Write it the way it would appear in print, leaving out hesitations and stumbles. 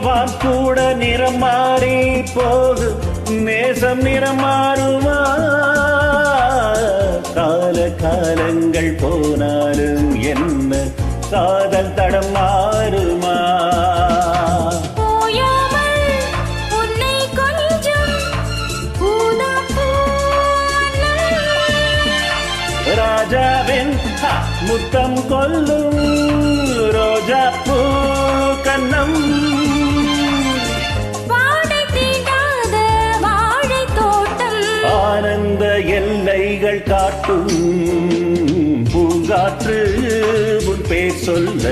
நீலவான் கூட நிறம் மாறி போகும் நேசம் நிறம் மாறுமா கால காலங்கள் போனாலும் என்ன காதல் தடம் மாறுமா ராஜாவின் முத்தம் கொல்லும் ரோஜா பூ கண்ணம் வாடை தீண்டாத வாழை தோட்டம் ஆனந்த எல்லைகள் காட்டும் பூங்காற்று உன் பேர் சொல்ல